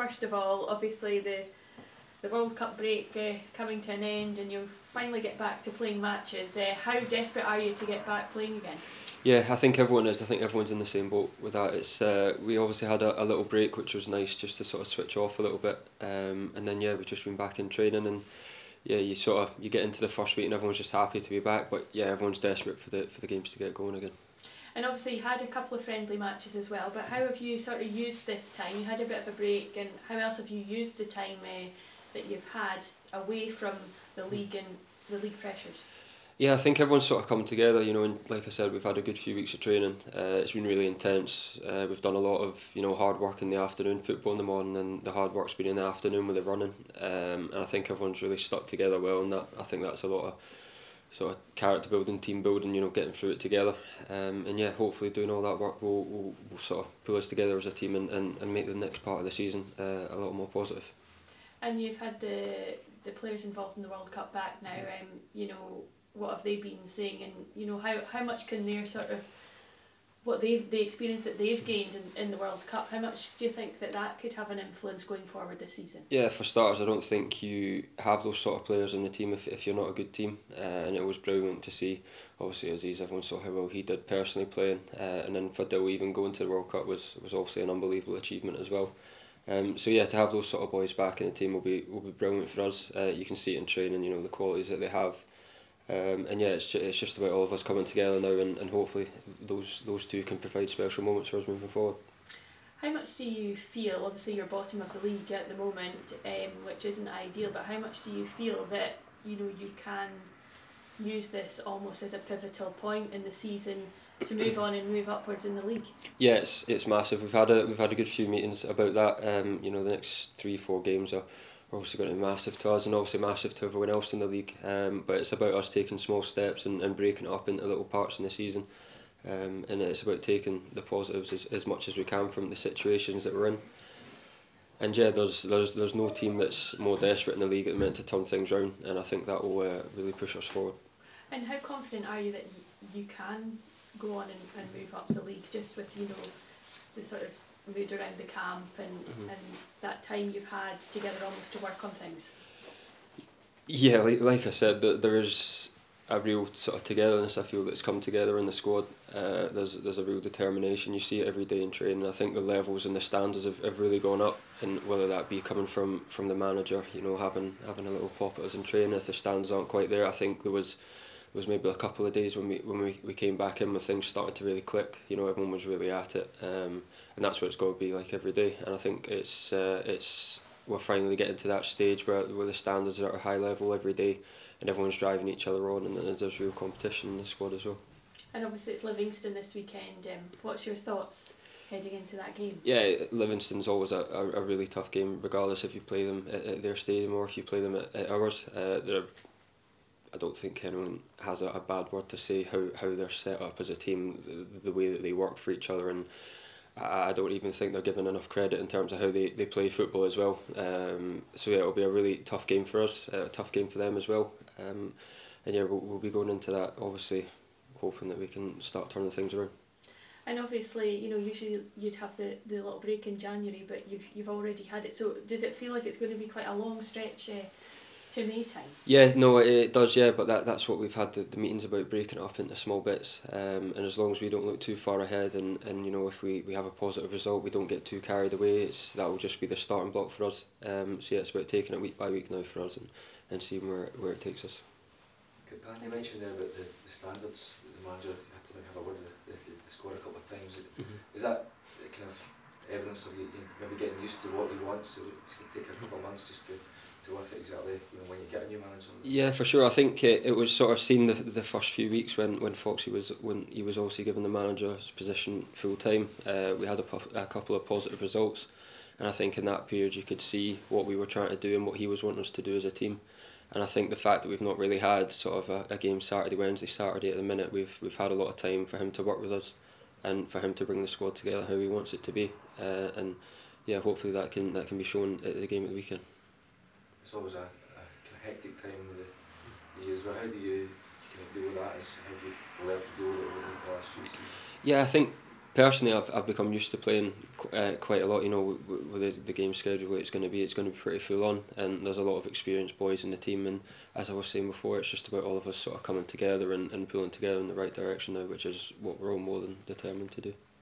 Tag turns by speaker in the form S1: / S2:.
S1: first of all, obviously the World Cup break coming to an end, and you'll finally get back to playing matches. How desperate are you to get back playing again?
S2: Yeah, I think everyone is. I think everyone's in the same boat with that. It's we obviously had a little break, which was nice, just to sort of switch off a little bit. And then we've just been back in training, and you get into the first week and everyone's just happy to be back. But yeah, everyone's desperate for the games to get going again.
S1: And obviously you had a couple of friendly matches as well. But how have you sort of used this time? You had a bit of a break, and how else have you used the time that you've had away from the league and the league pressures?
S2: Yeah, I think everyone's sort of come together, and like I said, we've had a good few weeks of training. It's been really intense. We've done a lot of, hard work in the afternoon, football in the morning, and the hard work's been in the afternoon with the running. And I think everyone's really stuck together well, and that I think that's a lot of sort of character building, team building, getting through it together. And hopefully doing all that work will sort of pull us together as a team and make the next part of the season a lot more positive.
S1: And you've had the players involved in the World Cup back now. What have they been saying, and how much can their sort of the experience that they've gained in the World Cup, how much do you think that could have an influence going forward this season?
S2: Yeah, for starters, I don't think you have those sort of players in the team if you're not a good team, and it was brilliant to see. Obviously, Aziz, everyone saw how well he did personally playing, and then for Dill even going to the World Cup was obviously an unbelievable achievement as well. To have those sort of boys back in the team will be brilliant for us. You can see it in training, the qualities that they have. It's just about all of us coming together now, and hopefully those two can provide special moments for us moving forward.
S1: How much do you feel, obviously you're bottom of the league at the moment, which isn't ideal, but how much do you feel that you can use this almost as a pivotal point in the season to move on and move upwards in the league? Yeah,
S2: it's massive. We've had a good few meetings about that. The next 3-4 games are obviously going to be massive to us and obviously massive to everyone else in the league, but it's about us taking small steps and breaking it up into little parts in the season, and it's about taking the positives as much as we can from the situations that we're in. And there's no team that's more desperate in the league at the minute to turn things around, and I think that will really push us forward.
S1: And how confident are you that you can go on and move up the league, just with the sort of mood around the camp and that time you've had together almost to work on things?
S2: Yeah, like I said, there is a real sort of togetherness, I feel, that's come together in the squad. There's a real determination. You see it every day in training. I think the levels and the standards have really gone up, and whether that be coming from the manager, having a little pop at us in training if the standards aren't quite there. I think there was maybe a couple of days when we came back in where things started to really click. Everyone was really at it, and that's what it's got to be like every day. And I think we're finally getting to that stage where the standards are at a high level every day, and everyone's driving each other on, and there's real competition in the squad as well.
S1: And obviously it's Livingston this weekend. What's your thoughts heading into that game?
S2: Yeah, Livingston's always a really tough game, regardless if you play them at their stadium or if you play them at ours. I don't think anyone has a bad word to say how they're set up as a team, the way that they work for each other, and I don't even think they're given enough credit in terms of how they play football as well. It'll be a really tough game for us, a tough game for them as well. We'll be going into that obviously hoping that we can start turning things around.
S1: And obviously, usually you'd have the little break in January, but you've already had it. So does it feel like it's going to be quite a long stretch to May time?
S2: Yeah, no, it does, yeah, but that's what we've had the meetings about, breaking it up into small bits, and as long as we don't look too far ahead and if we have a positive result, we don't get too carried away, that will just be the starting block for us. It's about taking it week by week now for us and seeing where it takes us.
S3: Good, Dan, you mentioned there about the standards that the manager had to have a word with the squad a couple of times. Is that kind of evidence of you maybe getting used to what he wants, or it could take a couple of months just to work it exactly when you get a new manager? Yeah,
S2: for sure. I think it was sort of seen the first few weeks when Foxy was obviously given the manager's position full time. We had a couple of positive results, and I think in that period you could see what we were trying to do and what he was wanting us to do as a team. And I think the fact that we've not really had sort of a game Saturday at the minute, we've had a lot of time for him to work with us and for him to bring the squad together how he wants it to be. Hopefully that can be shown at the game at the weekend.
S3: It's always a hectic time with the year as well. How do you kind of deal with that? How do you learn to deal with it over the last few seasons?
S2: Yeah, I think Personally, I've become used to playing quite a lot. You know, with the game schedule where it's going to be pretty full on, and there's a lot of experienced boys in the team. And as I was saying before, it's just about all of us sort of coming together and pulling together in the right direction now, which is what we're all more than determined to do.